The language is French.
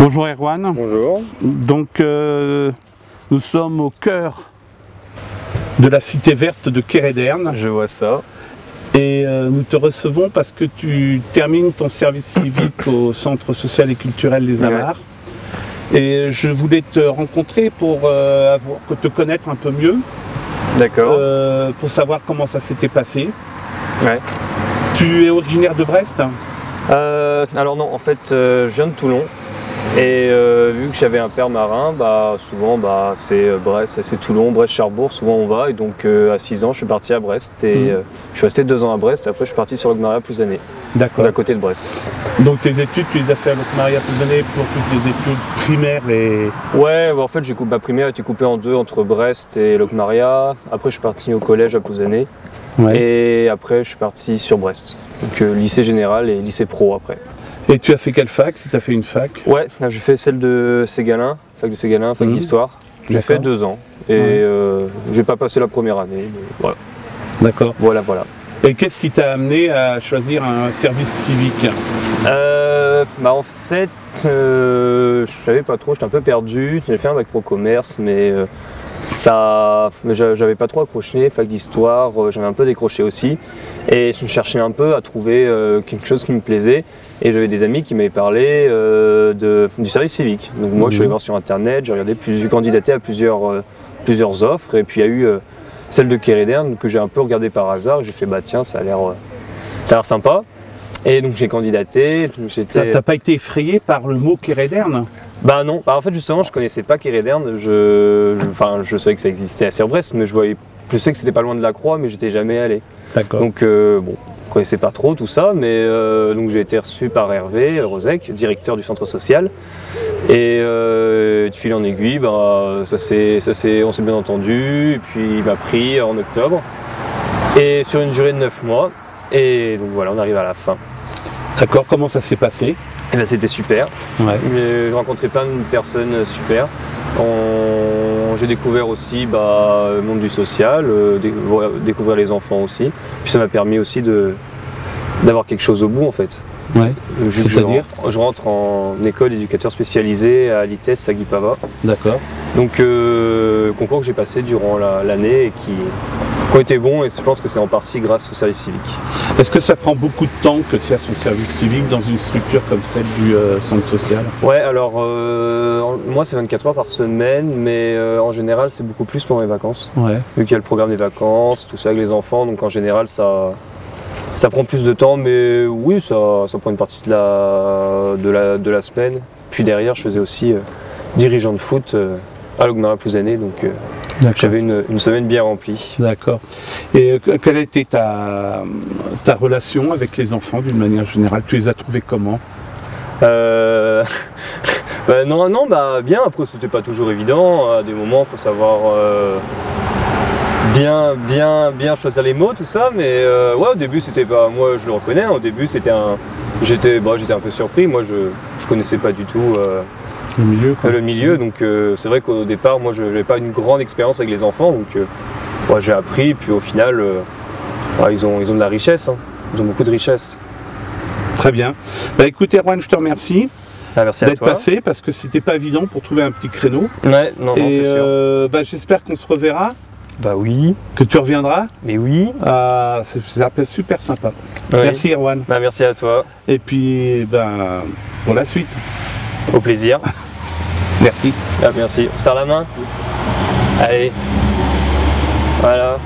Bonjour Erwan. Bonjour. Donc nous sommes au cœur de la cité verte de Kéréderne. Je vois ça. Et nous te recevons parce que tu termines ton service civique au Centre social et culturel des Amarres. Ouais. Et je voulais te rencontrer pour te connaître un peu mieux. D'accord. Pour savoir comment ça s'était passé. Ouais. Tu es originaire de Brest? Alors non, en fait, je viens de Toulon. Et vu que j'avais un père marin, souvent c'est Brest, c'est Toulon, Brest-Cherbourg, souvent on va. Et donc à 6 ans, je suis parti à Brest et je suis resté 2 ans à Brest. Et après, je suis parti sur Locmaria-Plouzané, à côté de Brest. Donc tes études, tu les as fait à Locmaria-Plouzané pour toutes tes études primaires et... Ouais, en fait, ma primaire a été coupée en deux entre Brest et Locmaria. Après, je suis parti au collège à Plouzané. Ouais. Et après, je suis parti sur Brest. Donc lycée général et lycée pro après. Et tu as fait quelle fac, si tu as fait une fac? Ouais, j'ai fait celle de Ségalin, fac de Ségalin, fac d'histoire. J'ai fait 2 ans et j'ai pas passé la première année, mais voilà. D'accord. Voilà. Et qu'est-ce qui t'a amené à choisir un service civique? En fait, je savais pas trop, j'étais un peu perdu. J'ai fait un bac pro commerce, mais j'avais pas trop accroché, fac d'histoire, j'avais un peu décroché aussi. Et je cherchais un peu à trouver quelque chose qui me plaisait. Et j'avais des amis qui m'avaient parlé du service civique. Donc moi je suis allé voir sur internet, j'ai regardé, j'ai candidaté à plusieurs offres. Et puis il y a eu celle de Kéréderne que j'ai un peu regardé par hasard. J'ai fait tiens, ça a l'air sympa. Et donc j'ai candidaté. T'as pas été effrayé par le mot Kéréderne? Non, en fait justement je connaissais pas Kéréderne. Je savais que ça existait à Brest, mais je sais que c'était pas loin de la Croix, mais j'étais jamais allé. D'accord. Donc je connaissais pas trop tout ça, mais donc j'ai été reçu par Hervé Rosec, directeur du centre social. Et de fil en aiguille, on s'est bien entendu. Et puis il m'a pris en octobre, et sur une durée de 9 mois. Et donc voilà, on arrive à la fin. D'accord, comment ça s'est passé? C'était super. Ouais. J'ai rencontré plein de personnes super. J'ai découvert aussi le monde du social, découvrir les enfants aussi. Puis ça m'a permis aussi d'avoir quelque chose au bout en fait. Ouais. C'est-à-dire je rentre en école d'éducateur spécialisé à l'ITES à Guipava. D'accord. Donc concours que j'ai passé durant l'année et qui ont été bons, et je pense que c'est en partie grâce au service civique. Est-ce que ça prend beaucoup de temps que de faire son service civique dans une structure comme celle du centre social? Ouais, alors moi c'est 24 heures par semaine, mais en général c'est beaucoup plus pendant les vacances. Ouais. Vu qu'il y a le programme des vacances, tout ça avec les enfants, donc en général ça prend plus de temps, mais oui, ça prend une partie de la semaine. Puis derrière je faisais aussi dirigeant de foot à Locmaria-Plouzané, donc j'avais une semaine bien remplie. D'accord. Et quelle a été ta relation avec les enfants d'une manière générale? Tu les as trouvés comment? Bien. Après, c'était pas toujours évident. À des moments, il faut savoir bien choisir les mots, tout ça. Mais au début, c'était pas. Moi, je le reconnais. Au début, j'étais un peu surpris. Moi, je connaissais pas du tout. Le milieu, donc c'est vrai qu'au départ, moi je n'avais pas une grande expérience avec les enfants, donc j'ai appris, puis au final, ils ont de la richesse, ils ont beaucoup de richesse. Très bien. Écoute Erwan, je te remercie d'être passé, parce que c'était pas évident pour trouver un petit créneau. Ouais, non, c'est sûr. J'espère qu'on se reverra. Oui. Que tu reviendras. Mais oui. C'est super sympa. Oui. Merci Erwan. Merci à toi. Et puis, pour la suite. Au plaisir. Merci. Merci. On serre la main. Allez. Voilà.